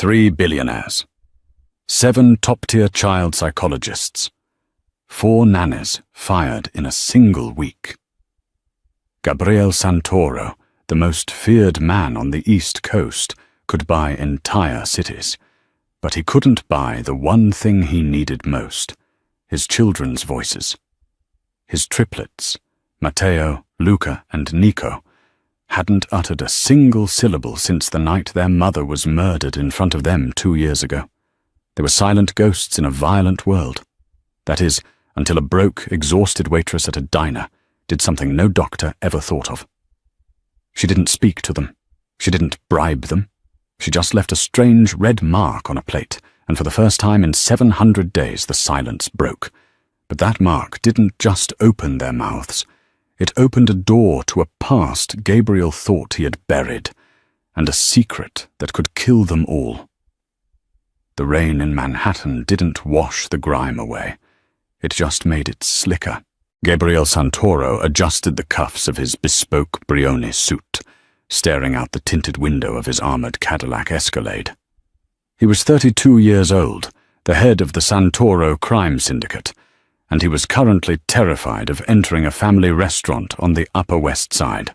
3 billionaires, 7 top-tier child psychologists, 4 nannies fired in a single week. Gabriel Santoro, the most feared man on the East Coast, could buy entire cities, but he couldn't buy the one thing he needed most: his children's voices. His triplets, Matteo, Luca, and Nico, hadn't uttered a single syllable since the night their mother was murdered in front of them 2 years ago. They were silent ghosts in a violent world. That is, until a broke, exhausted waitress at a diner did something no doctor ever thought of. She didn't speak to them. She didn't bribe them. She just left a strange red mark on a plate, and for the first time in 700 days the silence broke. But that mark didn't just open their mouths. It opened a door to a past Gabriel thought he had buried, and a secret that could kill them all. The rain in Manhattan didn't wash the grime away. It just made it slicker. Gabriel Santoro adjusted the cuffs of his bespoke Brioni suit, staring out the tinted window of his armored Cadillac Escalade. He was 32 years old, the head of the Santoro crime syndicate, and he was currently terrified of entering a family restaurant on the Upper West Side.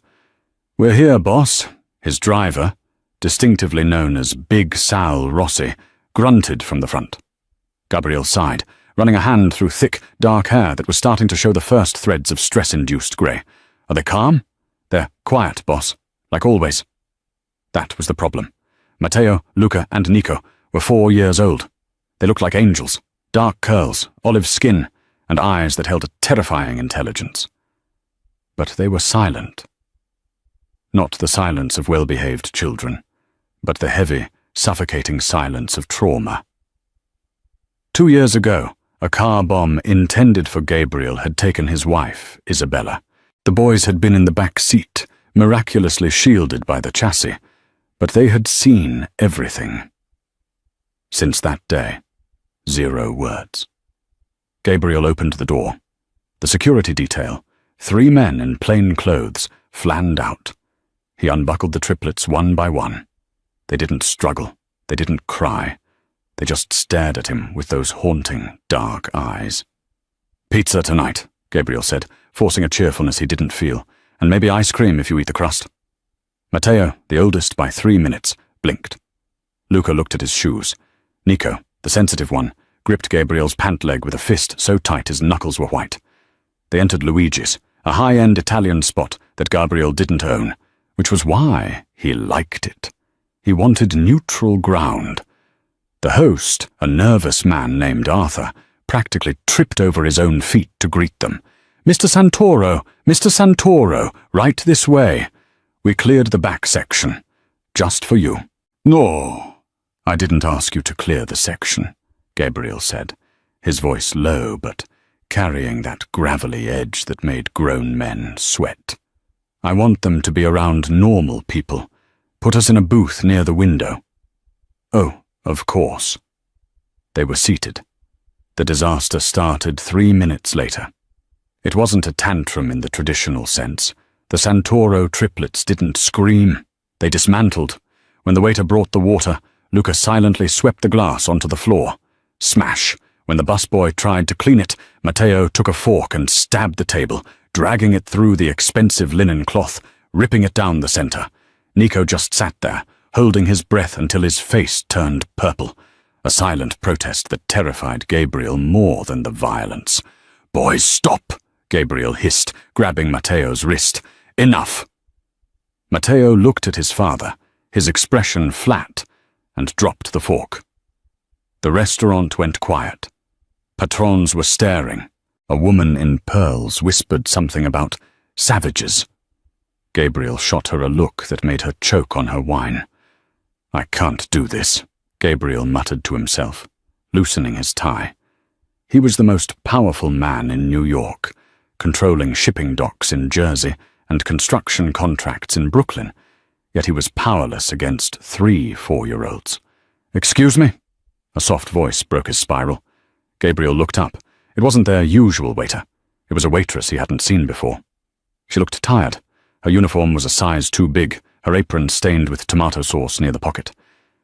"We're here, boss," his driver, distinctively known as Big Sal Rossi, grunted from the front. Gabriel sighed, running a hand through thick, dark hair that was starting to show the first threads of stress-induced grey. "Are they calm?" "They're quiet, boss, like always." That was the problem. Matteo, Luca, and Nico were 4 years old. They looked like angels, dark curls, olive skin, and eyes that held a terrifying intelligence. But they were silent. Not the silence of well-behaved children, but the heavy, suffocating silence of trauma. 2 years ago, a car bomb intended for Gabriel had taken his wife, Isabella. The boys had been in the back seat, miraculously shielded by the chassis, but they had seen everything. Since that day, 0 words. Gabriel opened the door. The security detail, 3 men in plain clothes, flanned out. He unbuckled the triplets one by one. They didn't struggle. They didn't cry. They just stared at him with those haunting, dark eyes. "Pizza tonight," Gabriel said, forcing a cheerfulness he didn't feel, "and maybe ice cream if you eat the crust." Matteo, the oldest by 3 minutes, blinked. Luca looked at his shoes. Nico, the sensitive one, gripped Gabriel's pant leg with a fist so tight his knuckles were white. They entered Luigi's, a high-end Italian spot that Gabriel didn't own, which was why he liked it. He wanted neutral ground. The host, a nervous man named Arthur, practically tripped over his own feet to greet them. "Mr. Santoro, Mr. Santoro, right this way. We cleared the back section. Just for you." "No, I didn't ask you to clear the section," Gabriel said, his voice low but carrying that gravelly edge that made grown men sweat. "I want them to be around normal people. Put us in a booth near the window." "Oh, of course." They were seated. The disaster started 3 minutes later. It wasn't a tantrum in the traditional sense. The Santoro triplets didn't scream. They dismantled. When the waiter brought the water, Luca silently swept the glass onto the floor. Smash! When the busboy tried to clean it, Matteo took a fork and stabbed the table, dragging it through the expensive linen cloth, ripping it down the center. Nico just sat there, holding his breath until his face turned purple, a silent protest that terrified Gabriel more than the violence. "Boys, stop!" Gabriel hissed, grabbing Matteo's wrist. "Enough!" Matteo looked at his father, his expression flat, and dropped the fork. The restaurant went quiet. Patrons were staring. A woman in pearls whispered something about savages. Gabriel shot her a look that made her choke on her wine. "I can't do this," Gabriel muttered to himself, loosening his tie. He was the most powerful man in New York, controlling shipping docks in Jersey and construction contracts in Brooklyn, yet he was powerless against 3 4-year-olds. "Excuse me?" A soft voice broke his spiral. Gabriel looked up. It wasn't their usual waiter. It was a waitress he hadn't seen before. She looked tired. Her uniform was a size too big, her apron stained with tomato sauce near the pocket.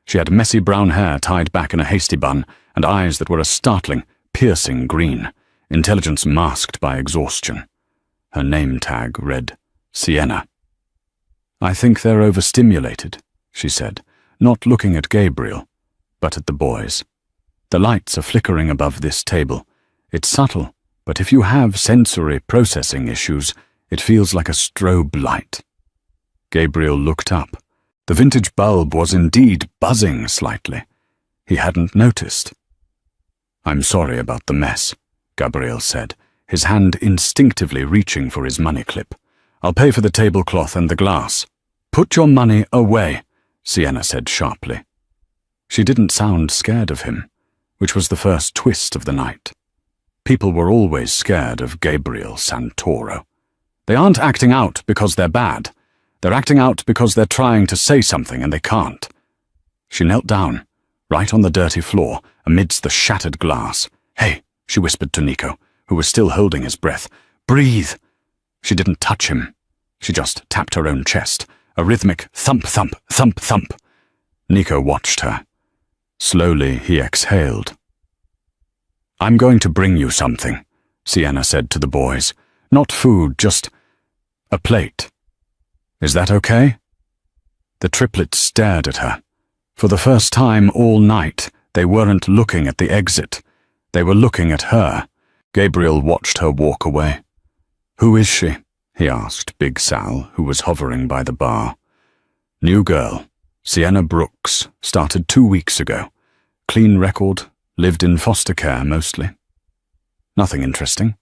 She had messy brown hair tied back in a hasty bun and eyes that were a startling, piercing green, intelligence masked by exhaustion. Her name tag read Sienna. "I think they're overstimulated," she said, not looking at Gabriel, but at the boys. "The lights are flickering above this table. It's subtle, but if you have sensory processing issues, it feels like a strobe light." Gabriel looked up. The vintage bulb was indeed buzzing slightly. He hadn't noticed. "I'm sorry about the mess," Gabriel said, his hand instinctively reaching for his money clip. "I'll pay for the tablecloth and the glass." "Put your money away," Sienna said sharply. She didn't sound scared of him, which was the first twist of the night. People were always scared of Gabriel Santoro. They aren't acting out because they're bad. They're acting out because they're trying to say something and they can't. She knelt down, right on the dirty floor, amidst the shattered glass. "Hey," she whispered to Nico, who was still holding his breath. "Breathe." She didn't touch him. She just tapped her own chest, a rhythmic thump, thump, thump, thump. Nico watched her. Slowly he exhaled. "I'm going to bring you something," Sienna said to the boys. "Not food, just a plate. Is that okay?" The triplets stared at her. For the first time all night, they weren't looking at the exit. They were looking at her. Gabriel watched her walk away. "Who is she?" he asked Big Sal, who was hovering by the bar. "New girl, Sienna Brooks, started 2 weeks ago. Clean record, lived in foster care mostly. Nothing interesting."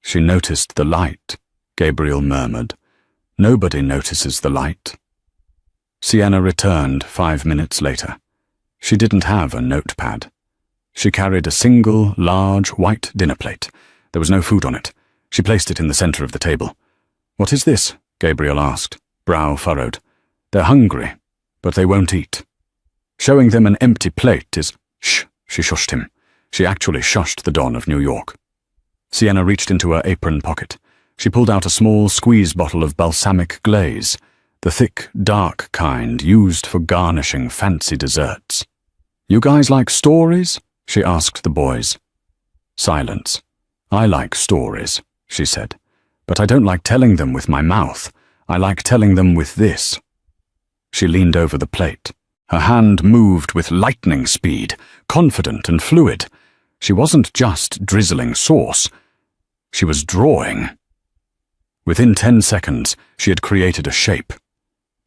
"She noticed the light," Gabriel murmured. "Nobody notices the light." Sienna returned 5 minutes later. She didn't have a notepad. She carried a single, large, white dinner plate. There was no food on it. She placed it in the center of the table. "What is this?" Gabriel asked, brow furrowed. "They're hungry, but they won't eat." Showing them an empty plate is— "Shh," she shushed him. She actually shushed the Don of New York. Sienna reached into her apron pocket. She pulled out a small squeeze bottle of balsamic glaze, the thick, dark kind used for garnishing fancy desserts. "You guys like stories?" she asked the boys. Silence. "I like stories," she said, "but I don't like telling them with my mouth. I like telling them with this." She leaned over the plate. Her hand moved with lightning speed, confident and fluid. She wasn't just drizzling sauce. She was drawing. Within 10 seconds, she had created a shape.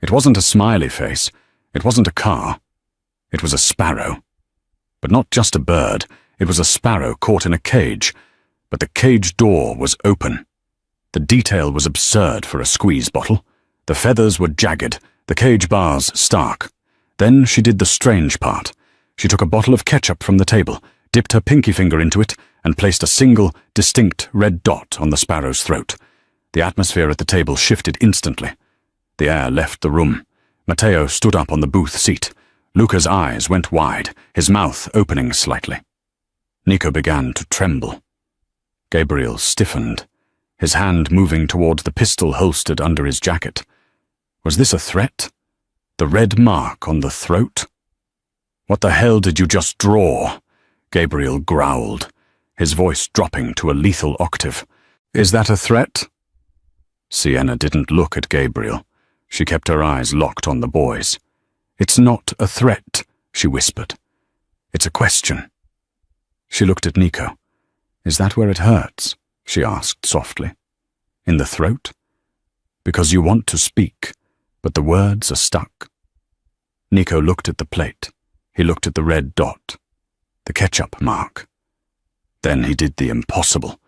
It wasn't a smiley face. It wasn't a car. It was a sparrow. But not just a bird. It was a sparrow caught in a cage. But the cage door was open. The detail was absurd for a squeeze bottle. The feathers were jagged, the cage bars stark. Then she did the strange part. She took a bottle of ketchup from the table, dipped her pinky finger into it, and placed a single, distinct red dot on the sparrow's throat. The atmosphere at the table shifted instantly. The air left the room. Matteo stood up on the booth seat. Luca's eyes went wide, his mouth opening slightly. Nico began to tremble. Gabriel stiffened, his hand moving toward the pistol holstered under his jacket. Was this a threat? The red mark on the throat? "What the hell did you just draw?" Gabriel growled, his voice dropping to a lethal octave. "Is that a threat?" Sienna didn't look at Gabriel. She kept her eyes locked on the boys. "It's not a threat," she whispered. "It's a question." She looked at Nico. "Is that where it hurts?" she asked softly. "In the throat? Because you want to speak, but the words are stuck." Nico looked at the plate. He looked at the red dot, the ketchup mark. Then he did the impossible.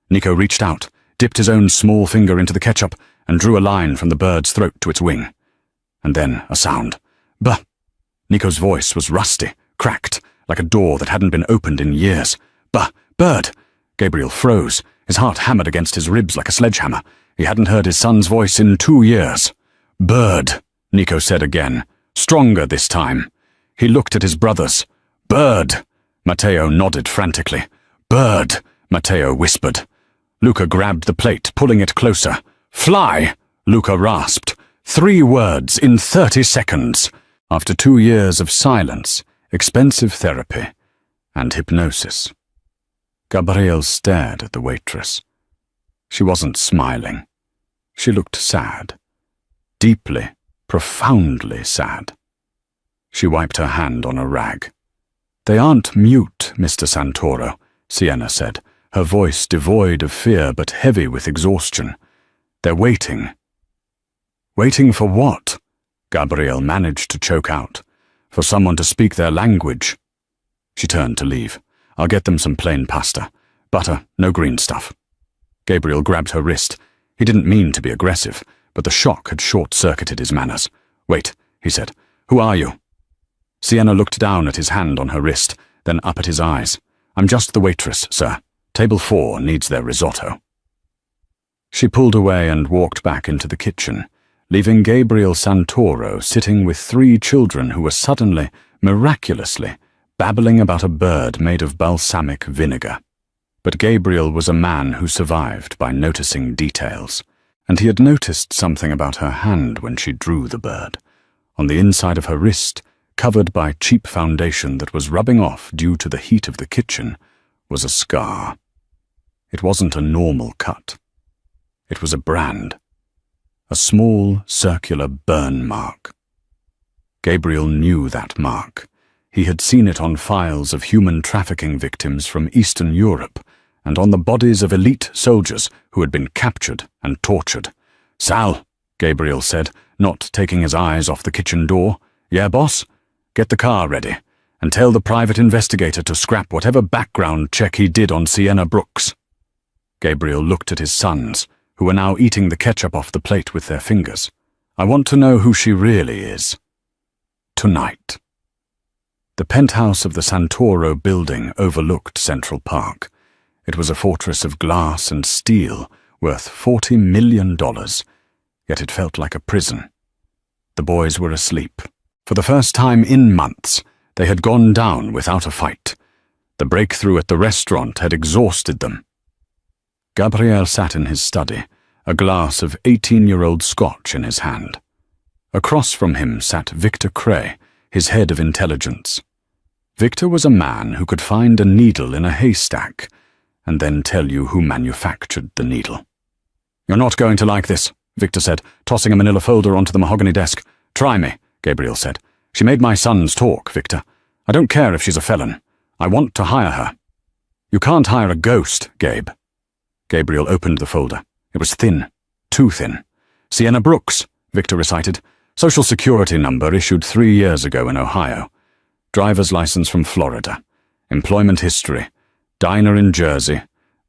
Nico reached out, dipped his own small finger into the ketchup, and drew a line from the bird's throat to its wing. And then a sound. "Bah!" Nico's voice was rusty, cracked, like a door that hadn't been opened in years. "Bah! Bird!" Gabriel froze, his heart hammered against his ribs like a sledgehammer. He hadn't heard his son's voice in 2 years. "Bird," Nico said again, stronger this time. He looked at his brothers. "Bird!" Matteo nodded frantically. "Bird!" Matteo whispered. Luca grabbed the plate, pulling it closer. "Fly!" Luca rasped. 3 words in 30 seconds. After 2 years of silence, expensive therapy, and hypnosis. Gabriel stared at the waitress. She wasn't smiling. She looked sad. Deeply, profoundly sad. She wiped her hand on a rag. "They aren't mute, Mr. Santoro," Sienna said, her voice devoid of fear but heavy with exhaustion. "They're waiting." "Waiting for what?" Gabriel managed to choke out. "For someone to speak their language." She turned to leave. "I'll get them some plain pasta. Butter, no green stuff." Gabriel grabbed her wrist. He didn't mean to be aggressive, but the shock had short-circuited his manners. "Wait," he said. "Who are you?" Sienna looked down at his hand on her wrist, then up at his eyes. "I'm just the waitress, sir. Table 4 needs their risotto." She pulled away and walked back into the kitchen, leaving Gabriel Santoro sitting with 3 children who were suddenly, miraculously, babbling about a bird made of balsamic vinegar. But Gabriel was a man who survived by noticing details, and he had noticed something about her hand when she drew the bird. On the inside of her wrist, covered by cheap foundation that was rubbing off due to the heat of the kitchen, was a scar. It wasn't a normal cut. It was a brand. A small, circular burn mark. Gabriel knew that mark. He had seen it on files of human trafficking victims from Eastern Europe and on the bodies of elite soldiers who had been captured and tortured. "Sal," Gabriel said, not taking his eyes off the kitchen door. "Yeah, boss? Get the car ready, and tell the private investigator to scrap whatever background check he did on Sienna Brooks." Gabriel looked at his sons, who were now eating the ketchup off the plate with their fingers. "I want to know who she really is. Tonight." The penthouse of the Santoro building overlooked Central Park. It was a fortress of glass and steel worth $40 million, yet it felt like a prison. The boys were asleep. For the first time in months, they had gone down without a fight. The breakthrough at the restaurant had exhausted them. Gabriel sat in his study, a glass of 18-year-old scotch in his hand. Across from him sat Victor Cray, his head of intelligence. Victor was a man who could find a needle in a haystack and then tell you who manufactured the needle. "You're not going to like this," Victor said, tossing a manila folder onto the mahogany desk. "Try me," Gabriel said. "She made my sons talk, Victor. I don't care if she's a felon. I want to hire her." "You can't hire a ghost, Gabe." Gabriel opened the folder. It was thin, too thin. "Sienna Brooks," Victor recited. "Social Security number issued 3 years ago in Ohio. Driver's license from Florida. Employment history. Diner in Jersey.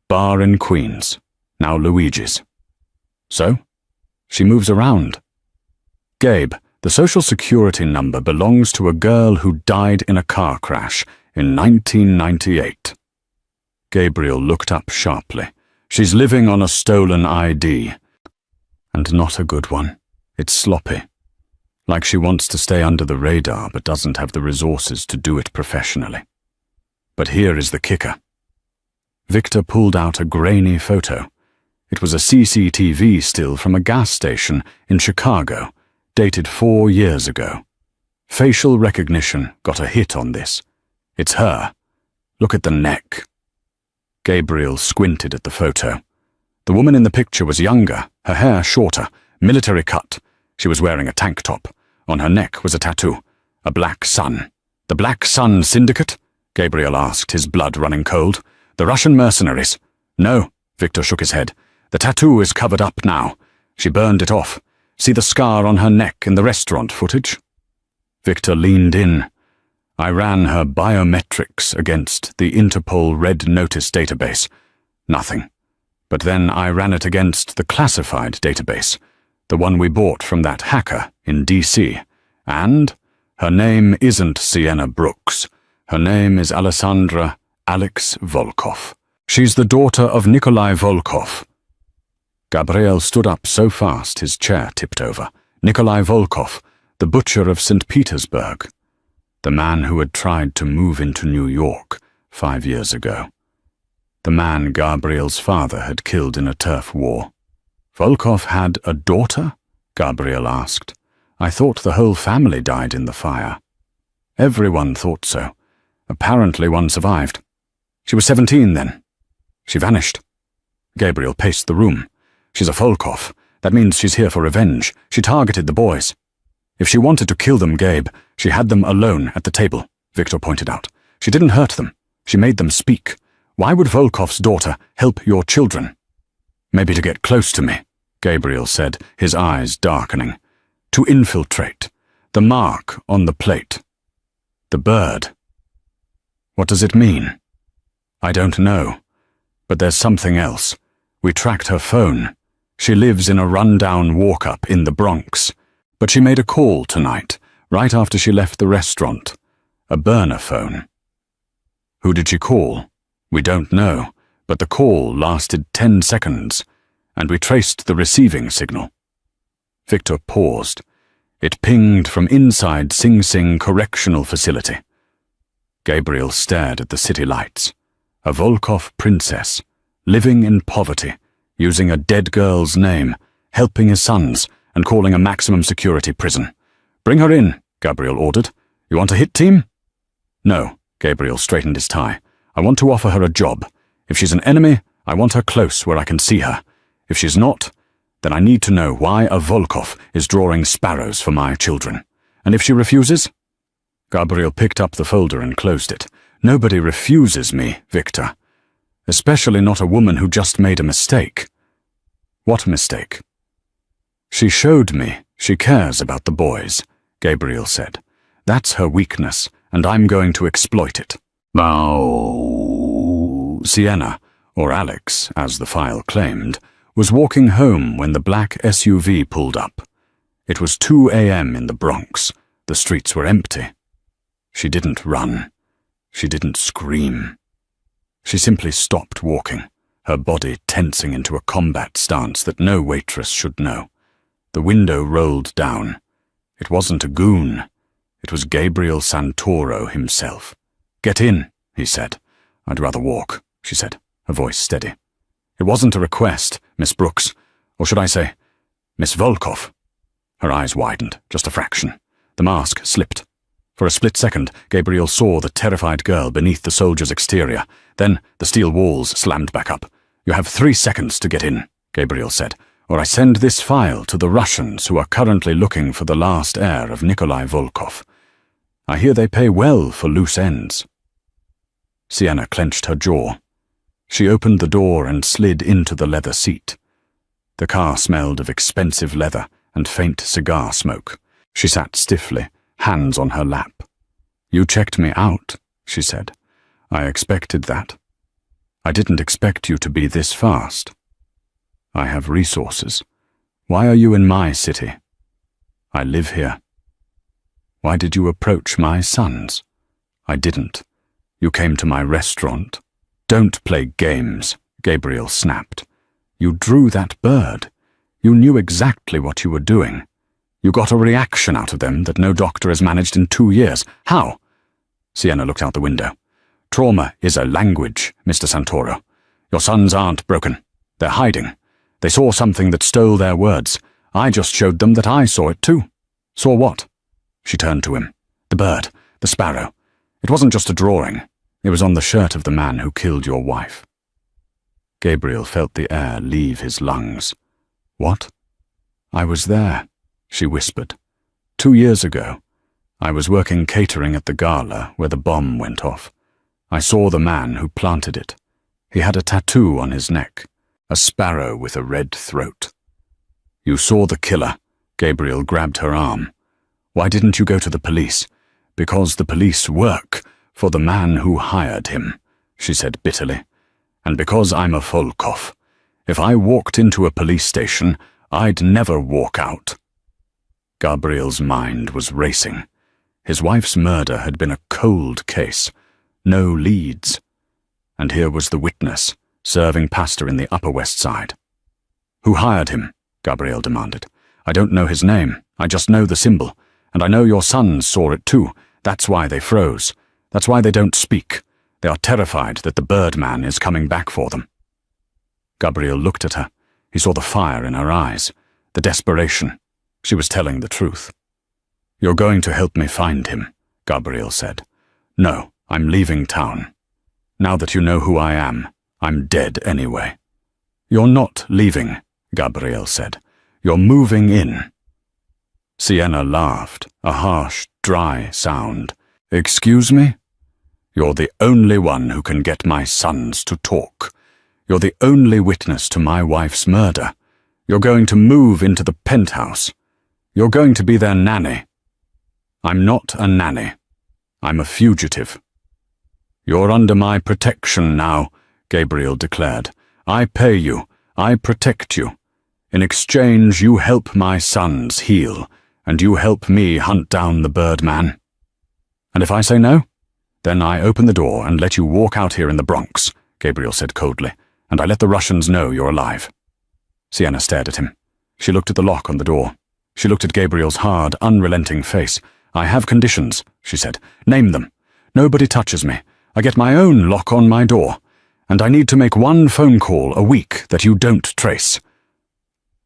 Bar in Queens. Now Luigi's. So? She moves around." "Gabe, the Social Security number belongs to a girl who died in a car crash in 1998. Gabriel looked up sharply. "She's living on a stolen ID. And not a good one. It's sloppy. Like she wants to stay under the radar but doesn't have the resources to do it professionally. But here is the kicker." Victor pulled out a grainy photo. It was a CCTV still from a gas station in Chicago, dated 4 years ago. Facial recognition got a hit on this. It's her. Look at the neck. Gabriel squinted at the photo. The woman in the picture was younger, her hair shorter, military cut. She was wearing a tank top. On her neck was a tattoo, a black sun. "The Black Sun Syndicate?" Gabriel asked, his blood running cold. "The Russian mercenaries?" "No," Victor shook his head. "The tattoo is covered up now. She burned it off. See the scar on her neck in the restaurant footage?" Victor leaned in. "I ran her biometrics against the Interpol Red Notice database. Nothing. But then I ran it against the classified database, the one we bought from that hacker in D.C. And her name isn't Sienna Brooks. Her name is Alessandra Alex Volkov. She's the daughter of Nikolai Volkov." Gabriel stood up so fast his chair tipped over. Nikolai Volkov, the butcher of St. Petersburg. The man who had tried to move into New York 5 years ago. The man Gabriel's father had killed in a turf war. "Volkov had a daughter?" Gabriel asked. I thought the whole family died in the fire. Everyone thought so. Apparently one survived. She was 17 then. She vanished. Gabriel paced the room. She's a Volkov. That means she's here for revenge. She targeted the boys. If she wanted to kill them, Gabe, she had them alone at the table, Victor pointed out. She didn't hurt them. She made them speak. Why would Volkov's daughter help your children? Maybe to get close to me, Gabriel said, his eyes darkening. To infiltrate. The mark on the plate. The bird. What does it mean? I don't know. But there's something else. We tracked her phone. She lives in a rundown walk-up in the Bronx. But she made a call tonight, right after she left the restaurant. A burner phone. Who did she call? We don't know, but the call lasted 10 seconds, and we traced the receiving signal. Victor paused. It pinged from inside Sing Sing Correctional Facility. Gabriel stared at the city lights. A Volkov princess, living in poverty, using a dead girl's name, helping his sons, and calling a maximum security prison. Bring her in, Gabriel ordered. You want a hit team? No, Gabriel straightened his tie. I want to offer her a job. If she's an enemy, I want her close where I can see her. If she's not, then I need to know why a Volkov is drawing sparrows for my children. And if she refuses? Gabriel picked up the folder and closed it. Nobody refuses me, Victor. Especially not a woman who just made a mistake. What mistake? She showed me she cares about the boys, Gabriel said. That's her weakness, and I'm going to exploit it. Now, Sienna, or Alex, as the file claimed, was walking home when the black SUV pulled up. It was 2 a.m. in the Bronx. The streets were empty. She didn't run. She didn't scream. She simply stopped walking, her body tensing into a combat stance that no waitress should know. The window rolled down. It wasn't a goon. It was Gabriel Santoro himself. Get in, he said. I'd rather walk, she said, her voice steady. It wasn't a request, Miss Brooks, or should I say, Miss Volkov. Her eyes widened, just a fraction. The mask slipped. For a split second, Gabriel saw the terrified girl beneath the soldier's exterior. Then the steel walls slammed back up. You have 3 seconds to get in, Gabriel said, or I send this file to the Russians who are currently looking for the last heir of Nikolai Volkov. I hear they pay well for loose ends. Sienna clenched her jaw. She opened the door and slid into the leather seat. The car smelled of expensive leather and faint cigar smoke. She sat stiffly, hands on her lap. You checked me out, she said. I expected that. I didn't expect you to be this fast. I have resources. Why are you in my city? I live here. Why did you approach my sons? I didn't. You came to my restaurant. Don't play games, Gabriel snapped. You drew that bird. You knew exactly what you were doing. You got a reaction out of them that no doctor has managed in 2 years. How? Sienna looked out the window. Trauma is a language, Mr. Santoro. Your sons aren't broken. They're hiding. They saw something that stole their words. I just showed them that I saw it too. Saw what? She turned to him. The bird, the sparrow. It wasn't just a drawing. It was on the shirt of the man who killed your wife. Gabriel felt the air leave his lungs. What? I was there, she whispered. 2 years ago. I was working catering at the gala where the bomb went off. I saw the man who planted it. He had a tattoo on his neck. A sparrow with a red throat. You saw the killer. Gabriel grabbed her arm. Why didn't you go to the police? Because the police work for the man who hired him, she said bitterly. And because I'm a Volkov. If I walked into a police station, I'd never walk out. Gabriel's mind was racing. His wife's murder had been a cold case. No leads. And here was the witness, serving pasta in the Upper West Side. Who hired him? Gabriel demanded. I don't know his name. I just know the symbol. And I know your sons saw it too. That's why they froze. That's why they don't speak. They are terrified that the Birdman is coming back for them. Gabriel looked at her. He saw the fire in her eyes, the desperation. She was telling the truth. You're going to help me find him, Gabriel said. No, I'm leaving town. Now that you know who I am, I'm dead anyway. You're not leaving, Gabriel said. You're moving in. Sienna laughed, a harsh, dry sound. Excuse me? You're the only one who can get my sons to talk. You're the only witness to my wife's murder. You're going to move into the penthouse. You're going to be their nanny. I'm not a nanny. I'm a fugitive. You're under my protection now, Gabriel declared. I pay you. I protect you. In exchange, you help my sons heal, and you help me hunt down the Birdman. And if I say no? Then I open the door and let you walk out here in the Bronx, Gabriel said coldly, and I let the Russians know you're alive. Sienna stared at him. She looked at the lock on the door. She looked at Gabriel's hard, unrelenting face. I have conditions, she said. Name them. Nobody touches me. I get my own lock on my door. And I need to make one phone call a week that you don't trace.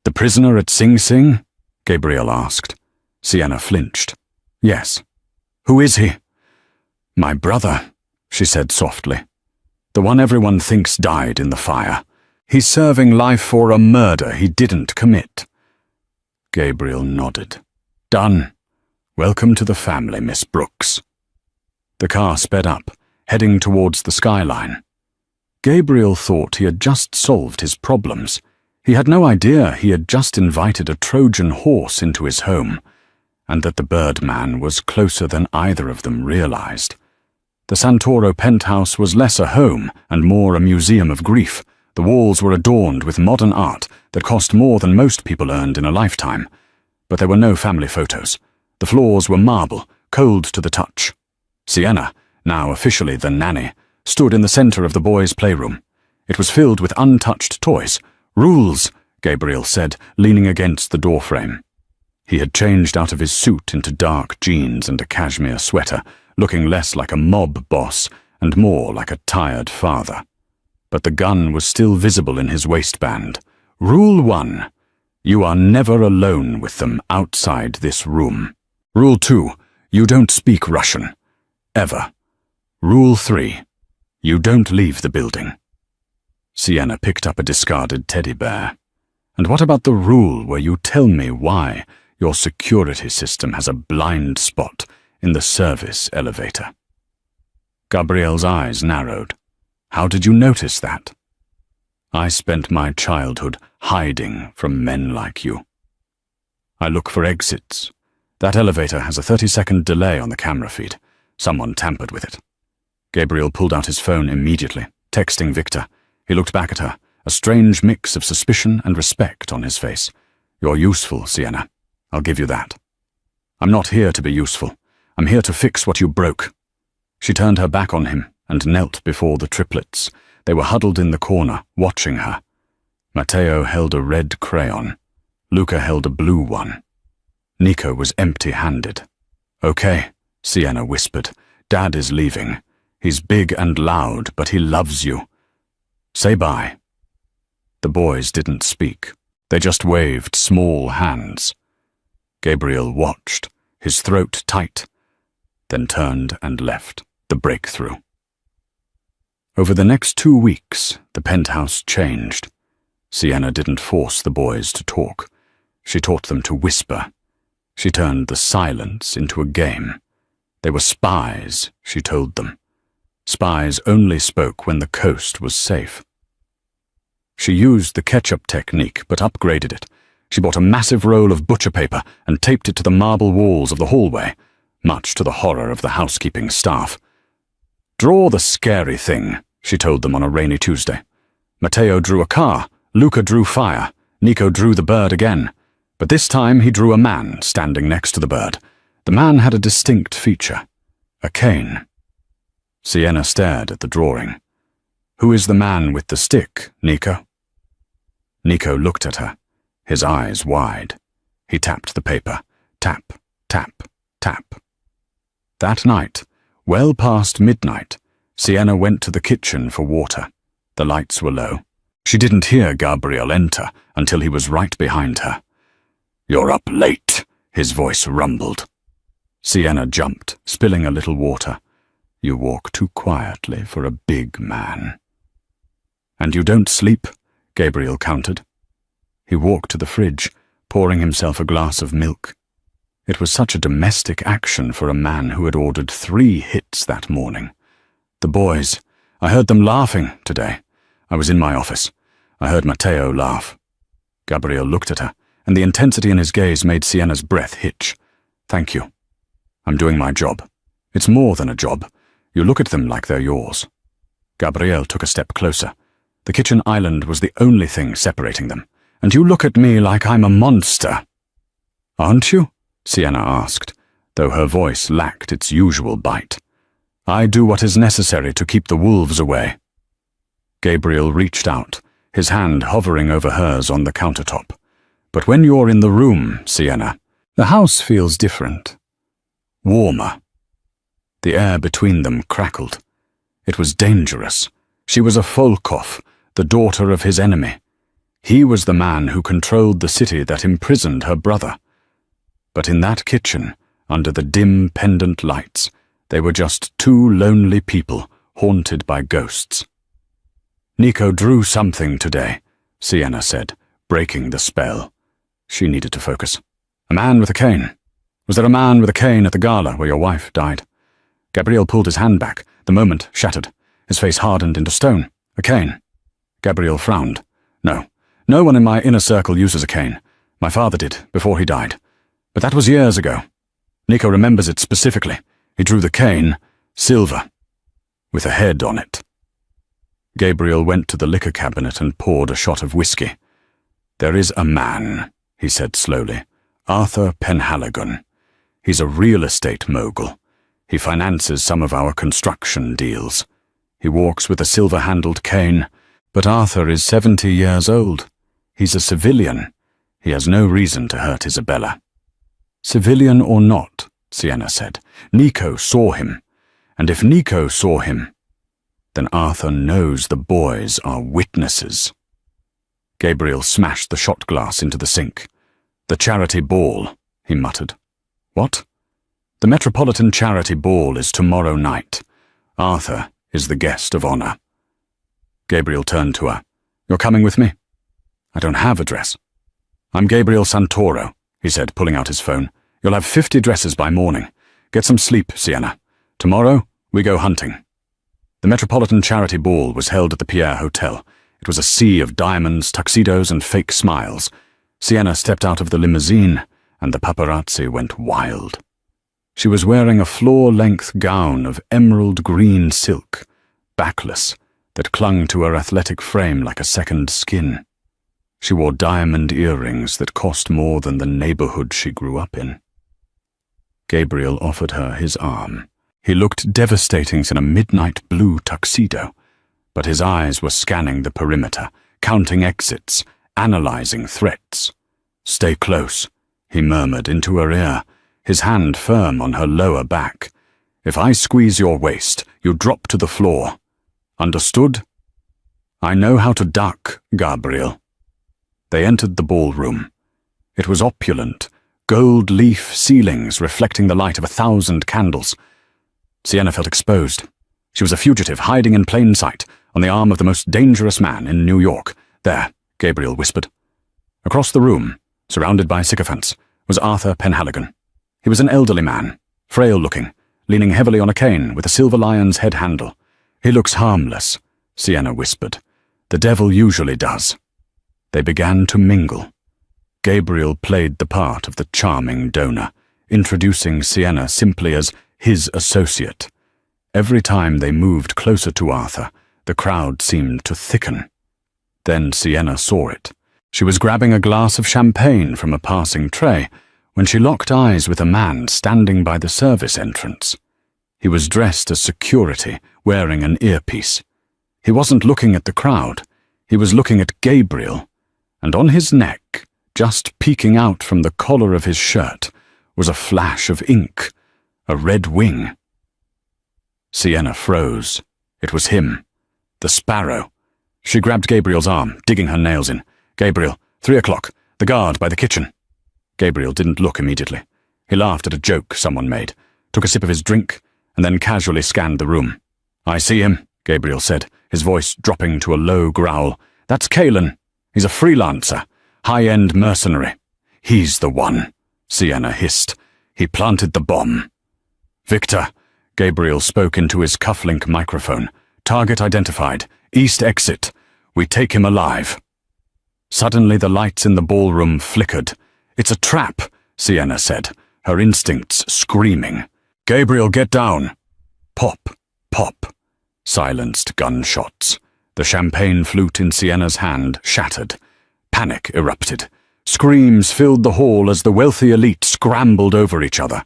The prisoner at Sing Sing? Gabriel asked. Sienna flinched. Yes. Who is he? My brother, she said softly. The one everyone thinks died in the fire. He's serving life for a murder he didn't commit. Gabriel nodded. Done. Welcome to the family, Miss Brooks. The car sped up, heading towards the skyline. Gabriel thought he had just solved his problems. He had no idea he had just invited a Trojan horse into his home, and that the Birdman was closer than either of them realized. The Santoro penthouse was less a home and more a museum of grief. The walls were adorned with modern art that cost more than most people earned in a lifetime. But there were no family photos. The floors were marble, cold to the touch. Sienna, now officially the nanny, stood in the center of the boys' playroom. It was filled with untouched toys. Rules, Gabriel said, leaning against the doorframe. He had changed out of his suit into dark jeans and a cashmere sweater, looking less like a mob boss and more like a tired father. But the gun was still visible in his waistband. Rule 1. You are never alone with them outside this room. Rule 2. You don't speak Russian. Ever. Rule 3. You don't leave the building. Sienna picked up a discarded teddy bear. And what about the rule where you tell me why your security system has a blind spot in the service elevator? Gabriel's eyes narrowed. How did you notice that? I spent my childhood hiding from men like you. I look for exits. That elevator has a 30-second delay on the camera feed. Someone tampered with it. Gabriel pulled out his phone immediately, texting Victor. He looked back at her, a strange mix of suspicion and respect on his face. You're useful, Sienna. I'll give you that. I'm not here to be useful. I'm here to fix what you broke. She turned her back on him and knelt before the triplets. They were huddled in the corner, watching her. Matteo held a red crayon. Luca held a blue one. Nico was empty-handed. Okay, Sienna whispered. Dad is leaving. He's big and loud, but he loves you. Say bye. The boys didn't speak. They just waved small hands. Gabriel watched, his throat tight, then turned and left, the breakthrough. Over the next 2 weeks, the penthouse changed. Sienna didn't force the boys to talk. She taught them to whisper. She turned the silence into a game. They were spies, she told them. Spies only spoke when the coast was safe. She used the ketchup technique, but upgraded it. She bought a massive roll of butcher paper and taped it to the marble walls of the hallway, much to the horror of the housekeeping staff. Draw the scary thing, she told them on a rainy Tuesday. Matteo drew a car, Luca drew fire, Nico drew the bird again. But this time he drew a man standing next to the bird. The man had a distinct feature, a cane. Sienna stared at the drawing. Who is the man with the stick, Nico? Nico looked at her, his eyes wide. He tapped the paper. Tap, tap, tap. That night, well past midnight, Sienna went to the kitchen for water. The lights were low. She didn't hear Gabriel enter until he was right behind her. You're up late, his voice rumbled. Sienna jumped, spilling a little water. "You walk too quietly for a big man." "And you don't sleep," Gabriel countered. He walked to the fridge, pouring himself a glass of milk. It was such a domestic action for a man who had ordered 3 hits that morning. "The boys, I heard them laughing today. I was in my office. I heard Matteo laugh." Gabriel looked at her, and the intensity in his gaze made Sienna's breath hitch. "Thank you. I'm doing my job. It's more than a job. You look at them like they're yours." Gabriel took a step closer. The kitchen island was the only thing separating them. "And you look at me like I'm a monster." "Aren't you?" Sienna asked, though her voice lacked its usual bite. "I do what is necessary to keep the wolves away." Gabriel reached out, his hand hovering over hers on the countertop. "But when you're in the room, Sienna, the house feels different. Warmer." The air between them crackled. It was dangerous. She was a Volkov, the daughter of his enemy. He was the man who controlled the city that imprisoned her brother. But in that kitchen, under the dim pendant lights, they were just 2 lonely people haunted by ghosts. "Nico drew something today," Sienna said, breaking the spell. She needed to focus. "A man with a cane. Was there a man with a cane at the gala where your wife died?" Gabriel pulled his hand back, the moment shattered. His face hardened into stone. "A cane?" Gabriel frowned. "No. No one in my inner circle uses a cane. My father did, before he died. But that was years ago. Nico remembers it specifically. He drew the cane, silver, with a head on it." Gabriel went to the liquor cabinet and poured a shot of whiskey. "There is a man," he said slowly. "Arthur Penhaligon. He's a real estate mogul. He finances some of our construction deals. He walks with a silver-handled cane, but Arthur is 70 years old. He's a civilian. He has no reason to hurt Isabella." "Civilian or not," Sienna said, "Nico saw him. And if Nico saw him, then Arthur knows the boys are witnesses." Gabriel smashed the shot glass into the sink. "The charity ball," he muttered. "What?" "The Metropolitan Charity Ball is tomorrow night. Arthur is the guest of honor." Gabriel turned to her. "You're coming with me?" "I don't have a dress." "I'm Gabriel Santoro," he said, pulling out his phone. "You'll have 50 dresses by morning. Get some sleep, Sienna. Tomorrow, we go hunting." The Metropolitan Charity Ball was held at the Pierre Hotel. It was a sea of diamonds, tuxedos, and fake smiles. Sienna stepped out of the limousine, and the paparazzi went wild. She was wearing a floor-length gown of emerald green silk, backless, that clung to her athletic frame like a second skin. She wore diamond earrings that cost more than the neighborhood she grew up in. Gabriel offered her his arm. He looked devastating in a midnight blue tuxedo, but his eyes were scanning the perimeter, counting exits, analyzing threats. "Stay close," he murmured into her ear, his hand firm on her lower back. "If I squeeze your waist, you drop to the floor. Understood?" "I know how to duck, Gabriel." They entered the ballroom. It was opulent, gold leaf ceilings reflecting the light of 1,000 candles. Sienna felt exposed. She was a fugitive hiding in plain sight on the arm of the most dangerous man in New York. "There," Gabriel whispered. Across the room, surrounded by sycophants, was Arthur Penhaligon. He was an elderly man, frail-looking, leaning heavily on a cane with a silver lion's head handle. "He looks harmless," Sienna whispered. "The devil usually does." They began to mingle. Gabriel played the part of the charming donor, introducing Sienna simply as his associate. Every time they moved closer to Arthur, the crowd seemed to thicken. Then Sienna saw it. She was grabbing a glass of champagne from a passing tray when she locked eyes with a man standing by the service entrance. He was dressed as security, wearing an earpiece. He wasn't looking at the crowd. He was looking at Gabriel, and on his neck, just peeking out from the collar of his shirt, was a flash of ink, a red wing. Sienna froze. It was him, the Sparrow. She grabbed Gabriel's arm, digging her nails in. "Gabriel, 3 o'clock, the guard by the kitchen." Gabriel didn't look immediately. He laughed at a joke someone made, took a sip of his drink, and then casually scanned the room. "I see him," Gabriel said, his voice dropping to a low growl. "That's Couldn. He's a freelancer, high-end mercenary." "He's the one," Sienna hissed. "He planted the bomb." "Victor," Gabriel spoke into his cufflink microphone. "Target identified. East exit. We take him alive." Suddenly the lights in the ballroom flickered. "It's a trap," Sienna said, her instincts screaming. "Gabriel, get down." Pop, pop. Silenced gunshots. The champagne flute in Sienna's hand shattered. Panic erupted. Screams filled the hall as the wealthy elite scrambled over each other.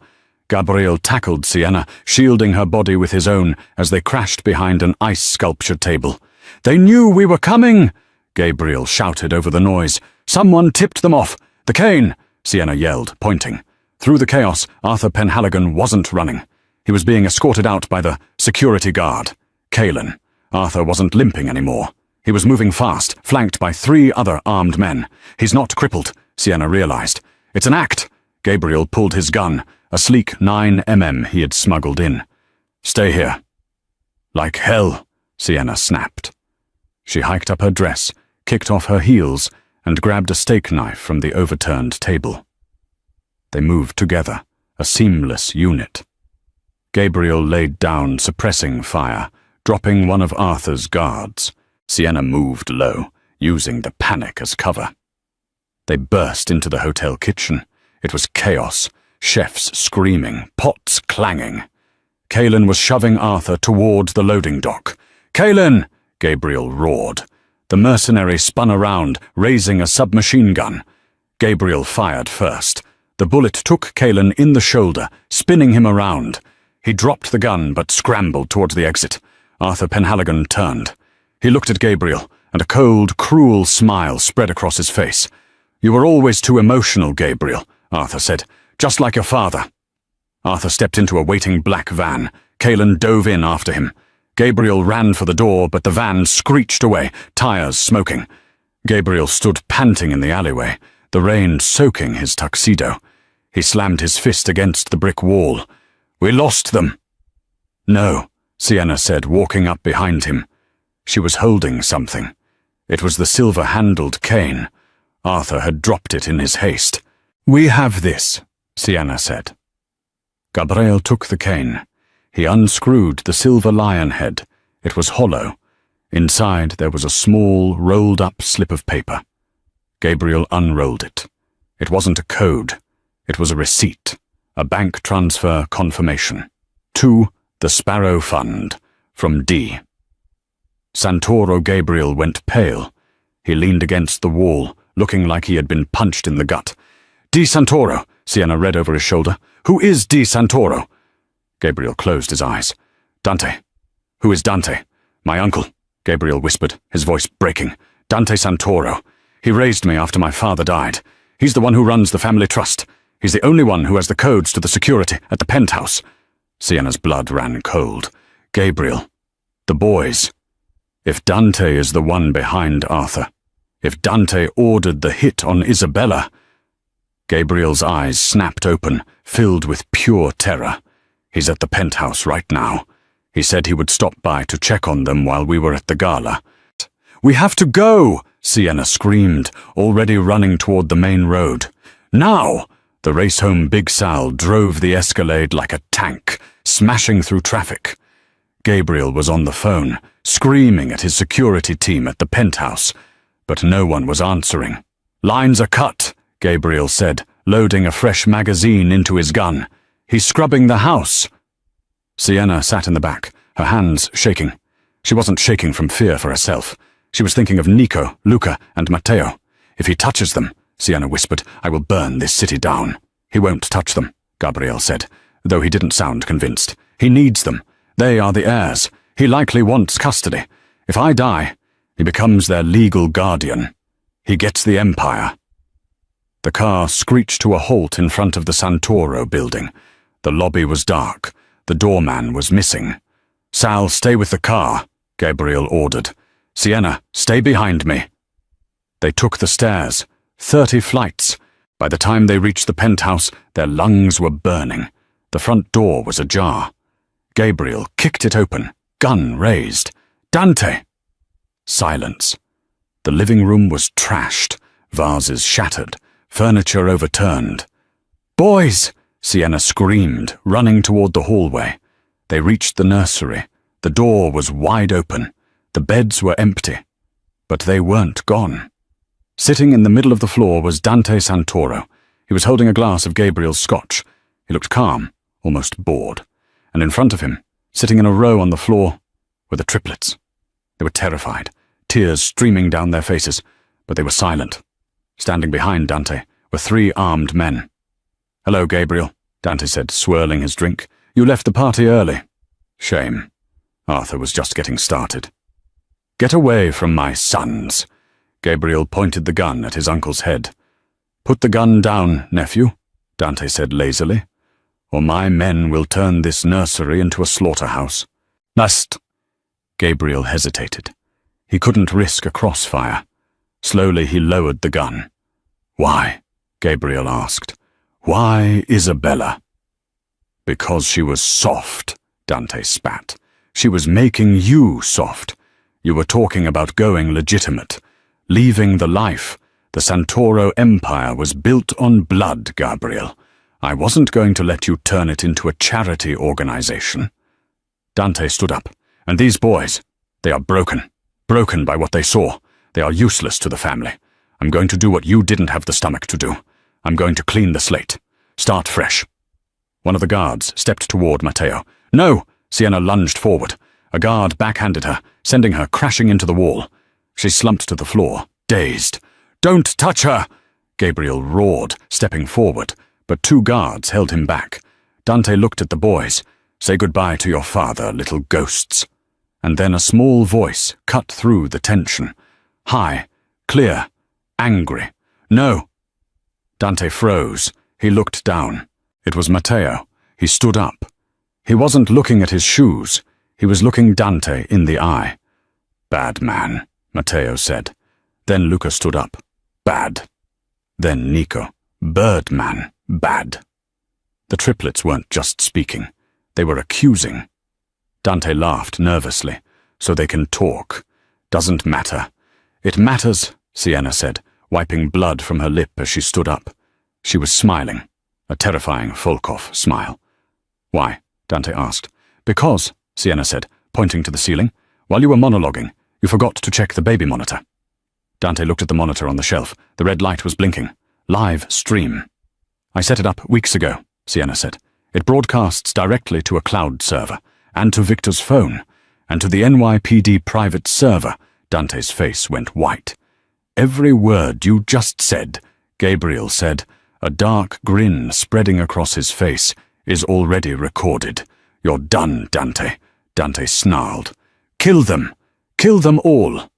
Gabriel tackled Sienna, shielding her body with his own as they crashed behind an ice sculpture table. "They knew we were coming!" Gabriel shouted over the noise. "Someone tipped them off! The cane!" Sienna yelled, pointing. Through the chaos, Arthur Penhaligon wasn't running. He was being escorted out by the security guard. Couldn. Arthur wasn't limping anymore. He was moving fast, flanked by 3 other armed men. "He's not crippled," Sienna realized. "It's an act." Gabriel pulled his gun, a sleek 9mm he had smuggled in. "Stay here." "Like hell," Sienna snapped. She hiked up her dress, kicked off her heels, and grabbed a steak knife from the overturned table. They moved together, a seamless unit. Gabriel laid down, suppressing fire, dropping one of Arthur's guards. Sienna moved low, using the panic as cover. They burst into the hotel kitchen. It was chaos, chefs screaming, pots clanging. Couldn was shoving Arthur toward the loading dock. "Couldn!" Gabriel roared. The mercenary spun around, raising a submachine gun. Gabriel fired first. The bullet took Couldn in the shoulder, spinning him around. He dropped the gun but scrambled towards the exit. Arthur Penhaligon turned. He looked at Gabriel, and a cold, cruel smile spread across his face. "You were always too emotional, Gabriel," Arthur said. "Just like your father." Arthur stepped into a waiting black van. Couldn dove in after him. Gabriel ran for the door, but the van screeched away, tires smoking. Gabriel stood panting in the alleyway, the rain soaking his tuxedo. He slammed his fist against the brick wall. "We lost them." "No," Sienna said, walking up behind him. She was holding something. It was the silver-handled cane. Arthur had dropped it in his haste. "We have this," Sienna said. Gabriel took the cane. He unscrewed the silver lion head. It was hollow. Inside there was a small, rolled-up slip of paper. Gabriel unrolled it. It wasn't a code. It was a receipt, a bank transfer confirmation. To the Sparrow Fund, from D. Santoro Gabriel went pale. He leaned against the wall, looking like he had been punched in the gut. "D. Santoro," Sienna read over his shoulder. "Who is D. Santoro?" Gabriel closed his eyes. "Dante." "Who is Dante?" "My uncle," Gabriel whispered, his voice breaking. "Dante Santoro. He raised me after my father died. He's the one who runs the family trust. He's the only one who has the codes to the security at the penthouse." Sienna's blood ran cold. "Gabriel. The boys. If Dante is the one behind Arthur, if Dante ordered the hit on Isabella..." Gabriel's eyes snapped open, filled with pure terror. "He's at the penthouse right now. He said he would stop by to check on them while we were at the gala." "We have to go!" Sienna screamed, already running toward the main road. "Now!" The race home Big Sal drove the Escalade like a tank, smashing through traffic. Gabriel was on the phone, screaming at his security team at the penthouse, but no one was answering. "Lines are cut," Gabriel said, loading a fresh magazine into his gun. "He's scrubbing the house." Sienna sat in the back, her hands shaking. She wasn't shaking from fear for herself. She was thinking of Nico, Luca, and Matteo. "If he touches them," Sienna whispered, "I will burn this city down." "He won't touch them," Gabriel said, though he didn't sound convinced. "He needs them. They are the heirs. He likely wants custody. If I die, he becomes their legal guardian. He gets the empire." The car screeched to a halt in front of the Santoro building. The lobby was dark. The doorman was missing. "Sal, stay with the car," Gabriel ordered. "Sienna, stay behind me." They took the stairs, 30 flights. By the time they reached the penthouse, their lungs were burning. The front door was ajar. Gabriel kicked it open, gun raised. "Dante!" Silence. The living room was trashed, vases shattered, furniture overturned. "Boys!" Sienna screamed, running toward the hallway. They reached the nursery. The door was wide open. The beds were empty. But they weren't gone. Sitting in the middle of the floor was Dante Santoro. He was holding a glass of Gabriel's scotch. He looked calm, almost bored. And in front of him, sitting in a row on the floor, were the triplets. They were terrified, tears streaming down their faces, but they were silent. Standing behind Dante were 3 armed men. "Hello, Gabriel," Dante said, swirling his drink. "You left the party early." "Shame. Arthur was just getting started." "Get away from my sons." Gabriel pointed the gun at his uncle's head. "Put the gun down, nephew," Dante said lazily, "or my men will turn this nursery into a slaughterhouse." "Last." Gabriel hesitated. He couldn't risk a crossfire. Slowly he lowered the gun. "Why?" Gabriel asked. "Why Isabella?" "Because she was soft," Dante spat. "She was making you soft. You were talking about going legitimate, leaving the life. The Santoro Empire was built on blood, Gabriel. I wasn't going to let you turn it into a charity organization." Dante stood up. "And these boys, they are broken. Broken by what they saw. They are useless to the family. I'm going to do what you didn't have the stomach to do. I'm going to clean the slate. Start fresh." One of the guards stepped toward Matteo. "No!" Sienna lunged forward. A guard backhanded her, sending her crashing into the wall. She slumped to the floor, dazed. "Don't touch her!" Gabriel roared, stepping forward, but 2 guards held him back. Dante looked at the boys. "Say goodbye to your father, little ghosts." And then a small voice cut through the tension. High, clear, angry. "No!" Dante froze. He looked down. It was Matteo. He stood up. He wasn't looking at his shoes. He was looking Dante in the eye. "Bad man," Matteo said. Then Luca stood up. "Bad." Then Nico. "Birdman. Bad." The triplets weren't just speaking. They were accusing. Dante laughed nervously. "So they can talk. Doesn't matter." "It matters," Sienna said, wiping blood from her lip as she stood up. She was smiling, a terrifying Volkov smile. "Why?" Dante asked. "Because," Sienna said, pointing to the ceiling, "while you were monologuing, you forgot to check the baby monitor." Dante looked at the monitor on the shelf. The red light was blinking. Live stream. "I set it up weeks ago," Sienna said. "It broadcasts directly to a cloud server, and to Victor's phone, and to the NYPD private server." Dante's face went white. "Every word you just said," Gabriel said, a dark grin spreading across his face, "is already recorded. You're done, Dante," Dante snarled. "Kill them! Kill them all!"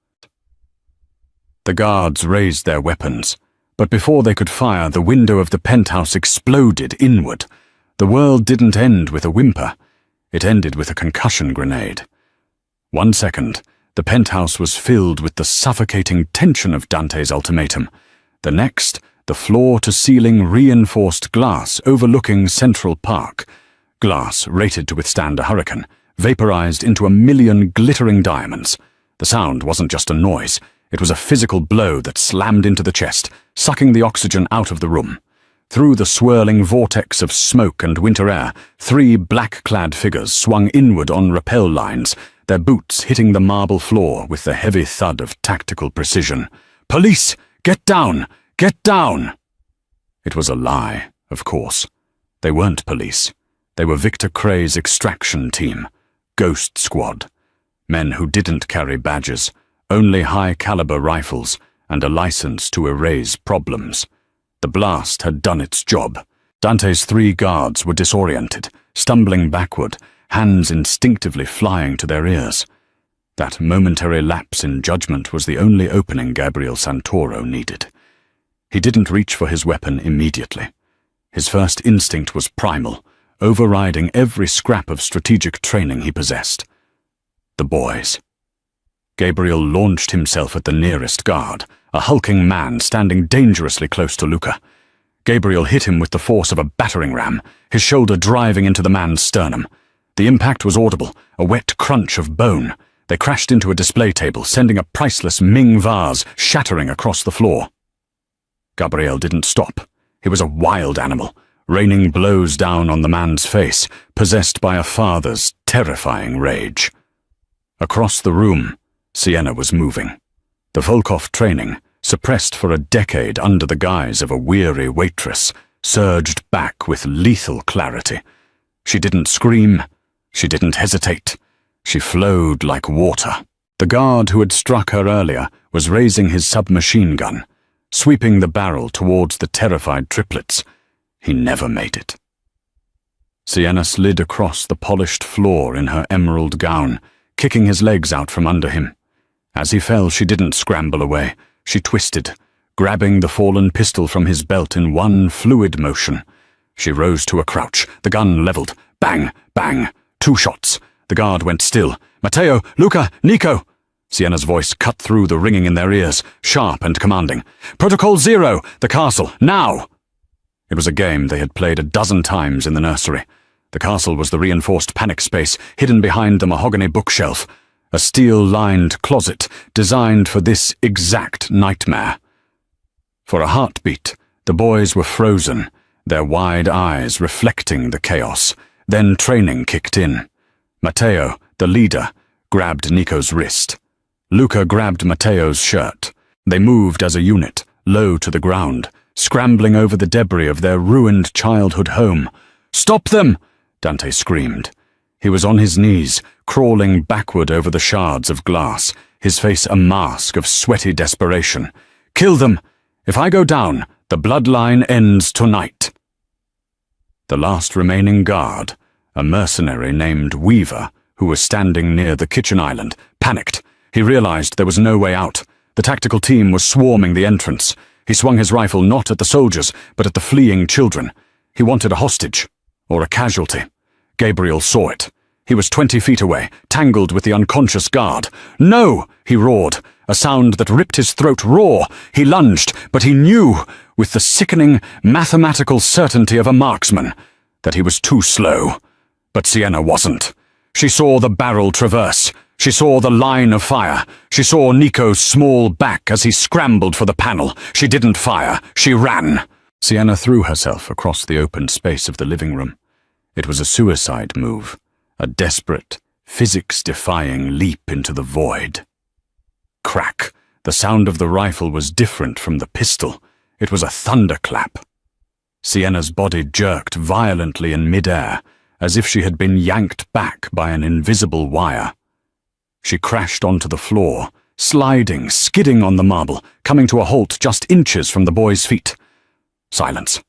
The guards raised their weapons, but before they could fire, the window of the penthouse exploded inward. The world didn't end with a whimper. It ended with a concussion grenade. 1 second, the penthouse was filled with the suffocating tension of Dante's ultimatum. The next, the floor-to-ceiling reinforced glass overlooking Central Park. Glass rated to withstand a hurricane, vaporized into 1,000,000 glittering diamonds. The sound wasn't just a noise. It was a physical blow that slammed into the chest, sucking the oxygen out of the room. Through the swirling vortex of smoke and winter air, 3 black-clad figures swung inward on rappel lines, their boots hitting the marble floor with the heavy thud of tactical precision. "Police! Get down! Get down!" It was a lie, of course. They weren't police. They were Victor Cray's extraction team, Ghost Squad. Men who didn't carry badges, only high-caliber rifles, and a license to erase problems. The blast had done its job. Dante's 3 guards were disoriented, stumbling backward, hands instinctively flying to their ears. That momentary lapse in judgment was the only opening Gabriel Santoro needed. He didn't reach for his weapon immediately. His first instinct was primal, overriding every scrap of strategic training he possessed. The boys. Gabriel launched himself at the nearest guard, a hulking man standing dangerously close to Luca. Gabriel hit him with the force of a battering ram, his shoulder driving into the man's sternum. The impact was audible, a wet crunch of bone. They crashed into a display table, sending a priceless Ming vase shattering across the floor. Gabriel didn't stop. He was a wild animal, raining blows down on the man's face, possessed by a father's terrifying rage. Across the room, Sienna was moving. The Volkov training, suppressed for a decade under the guise of a weary waitress, surged back with lethal clarity. She didn't scream. She didn't hesitate. She flowed like water. The guard who had struck her earlier was raising his submachine gun, sweeping the barrel towards the terrified triplets. He never made it. Sienna slid across the polished floor in her emerald gown, kicking his legs out from under him. As he fell, she didn't scramble away. She twisted, grabbing the fallen pistol from his belt in one fluid motion. She rose to a crouch, the gun leveled. Bang, bang, 2 shots. The guard went still. Matteo, Luca, Nico! Sienna's voice cut through the ringing in their ears, sharp and commanding. Protocol 0, the castle, now! It was a game they had played a dozen times in the nursery. The castle was the reinforced panic space hidden behind the mahogany bookshelf, a steel-lined closet designed for this exact nightmare. For a heartbeat, the boys were frozen, their wide eyes reflecting the chaos. Then training kicked in. Matteo, the leader, grabbed Nico's wrist. Luca grabbed Matteo's shirt. They moved as a unit, low to the ground, scrambling over the debris of their ruined childhood home. "Stop them!" Dante screamed. He was on his knees, crawling backward over the shards of glass, his face a mask of sweaty desperation. "Kill them! If I go down, the bloodline ends tonight." The last remaining guard, a mercenary named Weaver, who was standing near the kitchen island, panicked. He realized there was no way out. The tactical team was swarming the entrance. He swung his rifle not at the soldiers, but at the fleeing children. He wanted a hostage, or a casualty. Gabriel saw it. He was 20 feet away, tangled with the unconscious guard. "No!" he roared, a sound that ripped his throat raw. He lunged, but he knew, with the sickening, mathematical certainty of a marksman, that he was too slow. But Sienna wasn't. She saw the barrel traverse. She saw the line of fire. She saw Nico's small back as he scrambled for the panel. She didn't fire. She ran. Sienna threw herself across the open space of the living room. It was a suicide move, a desperate, physics-defying leap into the void. Crack! The sound of the rifle was different from the pistol. It was a thunderclap. Sienna's body jerked violently in midair, as if she had been yanked back by an invisible wire. She crashed onto the floor, sliding, skidding on the marble, coming to a halt just inches from the boy's feet. Silence.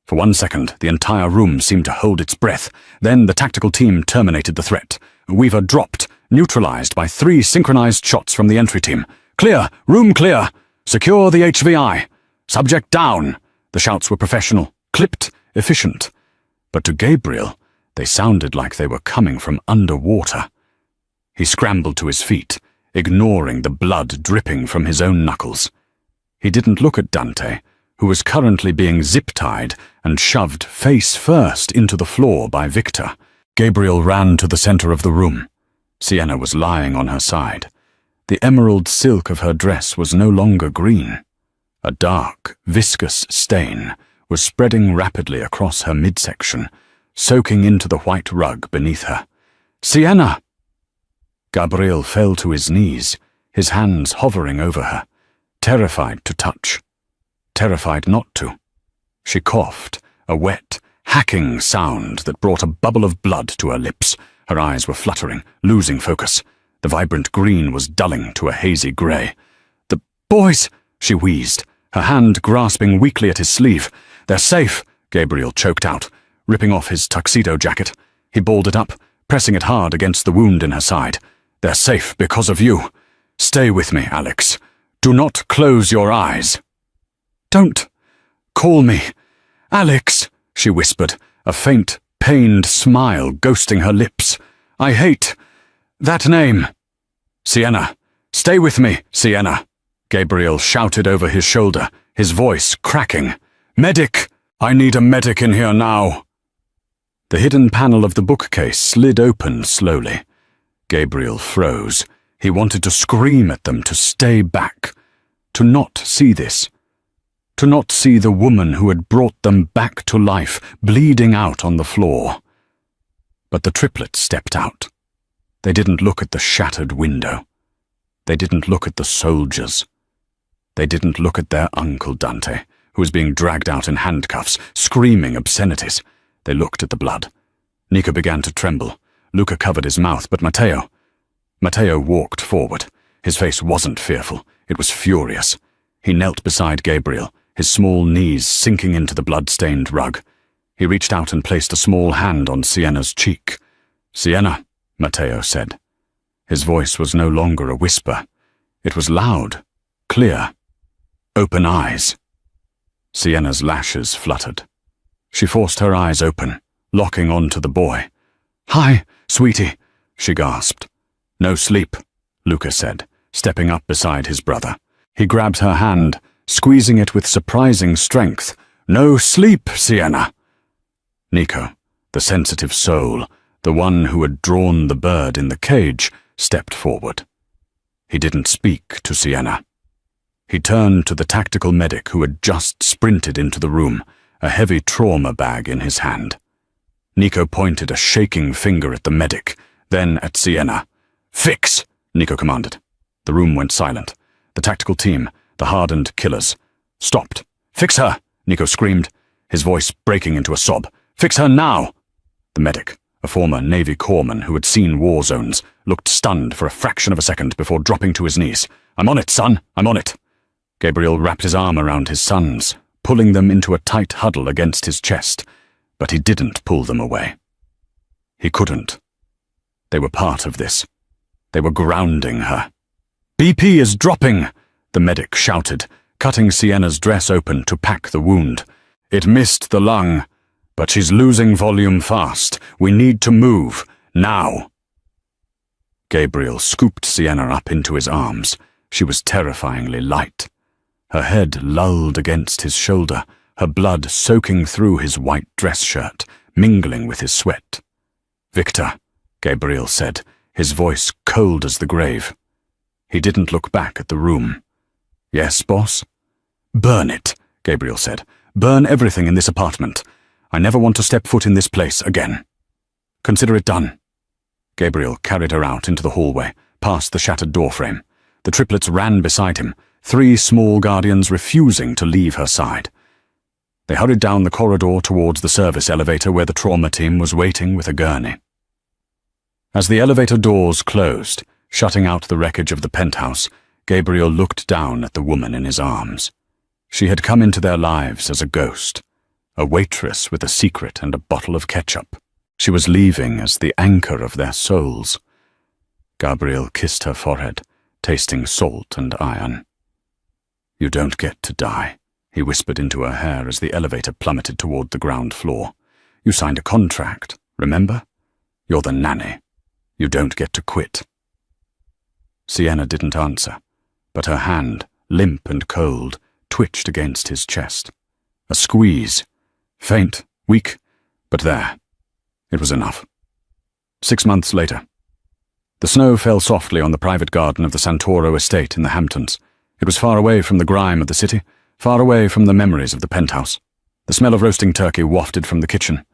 For 1 second, the entire room seemed to hold its breath. Then the tactical team terminated the threat. Weaver dropped, neutralized by 3 synchronized shots from the entry team. "Clear! Room clear! Secure the HVI! Subject down!" The shouts were professional, clipped, efficient. But to Gabriel, they sounded like they were coming from underwater. He scrambled to his feet, ignoring the blood dripping from his own knuckles. He didn't look at Dante, who was currently being zip-tied and shoved face first into the floor by Victor. Gabriel ran to the center of the room. Sienna was lying on her side. The emerald silk of her dress was no longer green. A dark, viscous stain was spreading rapidly across her midsection, soaking into the white rug beneath her. "Sienna!" Gabriel fell to his knees, his hands hovering over her, terrified to touch, terrified not to. She coughed, a wet, hacking sound that brought a bubble of blood to her lips. Her eyes were fluttering, losing focus. The vibrant green was dulling to a hazy grey. "The boys!" she wheezed, her hand grasping weakly at his sleeve. "They're safe," Gabriel choked out, ripping off his tuxedo jacket. He balled it up, pressing it hard against the wound in her side. "They're safe because of you. Stay with me, Alex. Do not close your eyes." "Don't call me Alex," she whispered, a faint, pained smile ghosting her lips. "I hate that name." "Sienna, stay with me, Sienna," Gabriel shouted over his shoulder, his voice cracking. "Medic, I need a medic in here now. The hidden panel of the bookcase slid open slowly. Gabriel froze. He wanted to scream at them to stay back, to not see this, to not see the woman who had brought them back to life, bleeding out on the floor. But the triplets stepped out. They didn't look at the shattered window. They didn't look at the soldiers. They didn't look at their uncle Dante, who was being dragged out in handcuffs, screaming obscenities. They looked at the blood. Nico began to tremble. Luca covered his mouth, but Matteo walked forward. His face wasn't fearful. It was furious. He knelt beside Gabriel, his small knees sinking into the blood-stained rug. He reached out and placed a small hand on Sienna's cheek. "Sienna," Matteo said. His voice was no longer a whisper. It was loud, clear. "Open eyes." Sienna's lashes fluttered. She forced her eyes open, locking onto the boy. "Hi, sweetie," she gasped. "No sleep," Luca said, stepping up beside his brother. He grabbed her hand, squeezing it with surprising strength. "No sleep, Sienna." Nico, the sensitive soul, the one who had drawn the bird in the cage, stepped forward. He didn't speak to Sienna. He turned to the tactical medic who had just sprinted into the room, a heavy trauma bag in his hand. Nico pointed a shaking finger at the medic, then at Sienna. "Fix!" Nico commanded. The room went silent. The tactical team, the hardened killers, stopped. "Fix her!" Nico screamed, his voice breaking into a sob. "Fix her now!" The medic, a former Navy corpsman who had seen war zones, looked stunned for a fraction of a second before dropping to his knees. "I'm on it, son! I'm on it!" Gabriel wrapped his arm around his sons, pulling them into a tight huddle against his chest, but he didn't pull them away. He couldn't. They were part of this. They were grounding her. "BP is dropping!" the medic shouted, cutting Sienna's dress open to pack the wound. "It missed the lung, but she's losing volume fast. We need to move, now." Gabriel scooped Sienna up into his arms. She was terrifyingly light. Her head lulled against his shoulder, her blood soaking through his white dress shirt, mingling with his sweat. "Victor," Gabriel said, his voice cold as the grave. He didn't look back at the room. "Yes, boss?" "Burn it," Gabriel said. "Burn everything in this apartment. I never want to step foot in this place again. Consider it done." Gabriel carried her out into the hallway, past the shattered doorframe. The triplets ran beside him, 3 small guardians refusing to leave her side. They hurried down the corridor towards the service elevator where the trauma team was waiting with a gurney. As the elevator doors closed, shutting out the wreckage of the penthouse, Gabriel looked down at the woman in his arms. She had come into their lives as a ghost, a waitress with a secret and a bottle of ketchup. She was leaving as the anchor of their souls. Gabriel kissed her forehead, tasting salt and iron. "You don't get to die," he whispered into her hair as the elevator plummeted toward the ground floor. "You signed a contract, remember? You're the nanny. You don't get to quit." Sienna didn't answer, but her hand, limp and cold, twitched against his chest. A squeeze. Faint, weak, but there. It was enough. 6 months later. The snow fell softly on the private garden of the Santoro estate in the Hamptons. It was far away from the grime of the city, far away from the memories of the penthouse. The smell of roasting turkey wafted from the kitchen.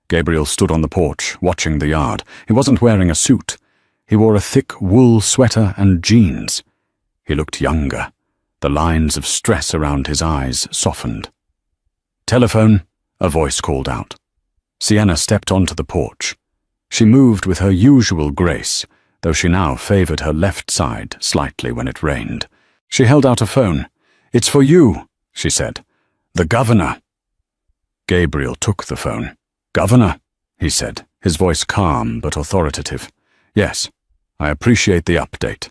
Gabriel stood on the porch, watching the yard. He wasn't wearing a suit. He wore a thick wool sweater and jeans. He looked younger. The lines of stress around his eyes softened. "Telephone," a voice called out. Sienna stepped onto the porch. She moved with her usual grace, though she now favored her left side slightly when it rained. She held out a phone. "It's for you," she said. "The governor." Gabriel took the phone. "Governor," he said, his voice calm but authoritative. "Yes, I appreciate the update.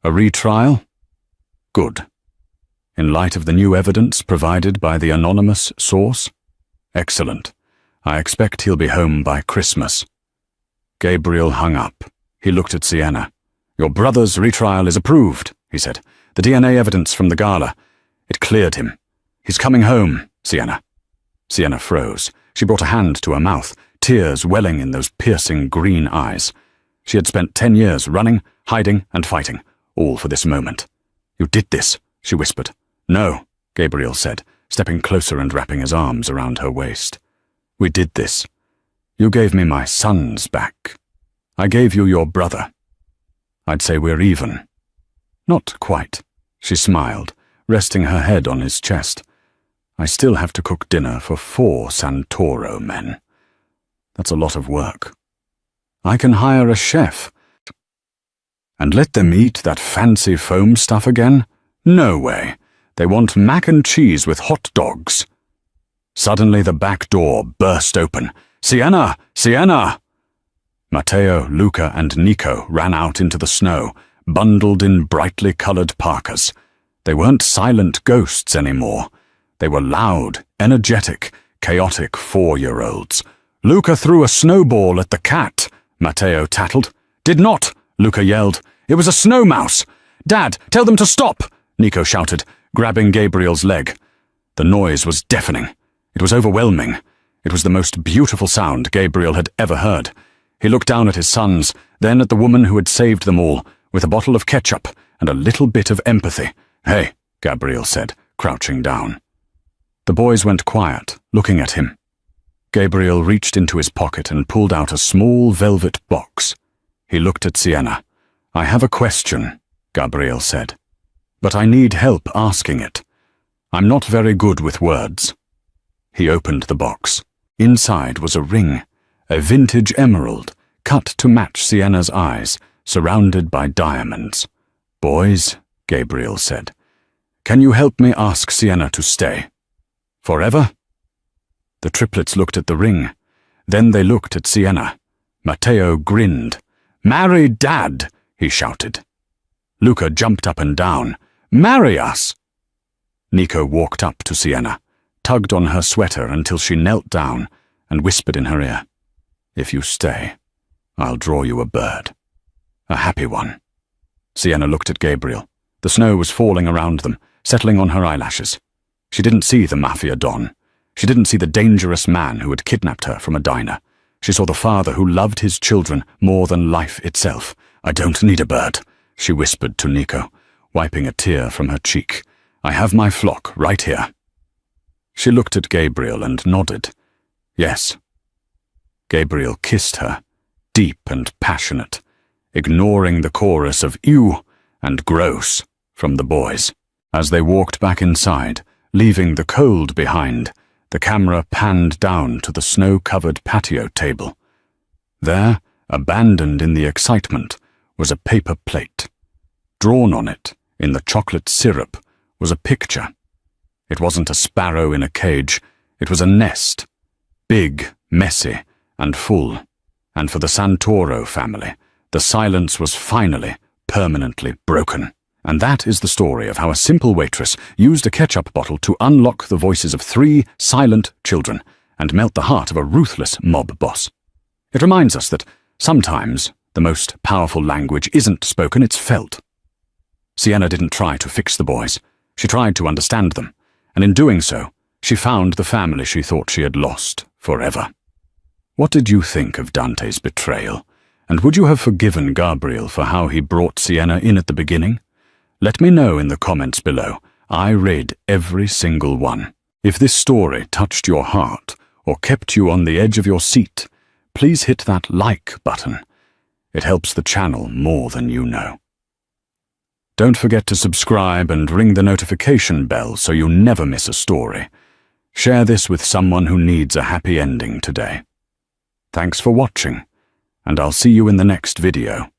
A retrial? Good. In light of the new evidence provided by the anonymous source? Excellent. I expect he'll be home by Christmas." Gabriel hung up. He looked at Sienna. "Your brother's retrial is approved," he said. "The DNA evidence from the gala. It cleared him. He's coming home, Sienna." Sienna froze. She brought a hand to her mouth, tears welling in those piercing green eyes. She had spent 10 years running, hiding, and fighting, all for this moment. "You did this," she whispered. "No," Gabriel said, stepping closer and wrapping his arms around her waist. "We did this. You gave me my sons back. I gave you your brother. I'd say we're even." "Not quite," she smiled, resting her head on his chest. "I still have to cook dinner for 4 Santoro men. That's a lot of work. I can hire a chef. And let them eat that fancy foam stuff again? No way. They want mac and cheese with hot dogs." Suddenly the back door burst open. "Sienna! Sienna!" Matteo, Luca, and Nico ran out into the snow, bundled in brightly colored parkas. They weren't silent ghosts anymore. They were loud, energetic, chaotic 4-year-olds. "Luca threw a snowball at the cat," Matteo tattled. "Did not," Luca yelled. "It was a snow mouse." "Dad, tell them to stop," Nico shouted, grabbing Gabriel's leg. The noise was deafening. It was overwhelming. It was the most beautiful sound Gabriel had ever heard. He looked down at his sons, then at the woman who had saved them all, with a bottle of ketchup and a little bit of empathy. "Hey," Gabriel said, crouching down. The boys went quiet, looking at him. Gabriel reached into his pocket and pulled out a small velvet box. He looked at Sienna. "I have a question," Gabriel said, "but I need help asking it. I'm not very good with words." He opened the box. Inside was a ring, a vintage emerald, cut to match Sienna's eyes, surrounded by diamonds. "Boys," Gabriel said, "can you help me ask Sienna to stay? Forever?" The triplets looked at the ring. Then they looked at Sienna. Matteo grinned. "Marry Dad!" he shouted. Luca jumped up and down. "Marry us!" Nico walked up to Sienna, tugged on her sweater until she knelt down, and whispered in her ear, "If you stay, I'll draw you a bird. A happy one." Sienna looked at Gabriel. The snow was falling around them, settling on her eyelashes. She didn't see the Mafia Don. She didn't see the dangerous man who had kidnapped her from a diner. She saw the father who loved his children more than life itself. "I don't need a bird," she whispered to Nico, wiping a tear from her cheek. "I have my flock right here." She looked at Gabriel and nodded. "Yes." Gabriel kissed her, deep and passionate, ignoring the chorus of "ew" and "gross" from the boys. As they walked back inside, leaving the cold behind, the camera panned down to the snow-covered patio table. There, abandoned in the excitement, was a paper plate. Drawn on it, in the chocolate syrup, was a picture. It wasn't a sparrow in a cage, it was a nest. Big, messy, and full. And for the Santoro family, the silence was finally, permanently broken. And that is the story of how a simple waitress used a ketchup bottle to unlock the voices of 3 silent children and melt the heart of a ruthless mob boss. It reminds us that sometimes the most powerful language isn't spoken, it's felt. Sienna didn't try to fix the boys. She tried to understand them, and in doing so, she found the family she thought she had lost forever. What did you think of Dante's betrayal? And would you have forgiven Gabriel for how he brought Sienna in at the beginning? Let me know in the comments below. I read every single one. If this story touched your heart or kept you on the edge of your seat, please hit that like button. It helps the channel more than you know. Don't forget to subscribe and ring the notification bell so you never miss a story. Share this with someone who needs a happy ending today. Thanks for watching, and I'll see you in the next video.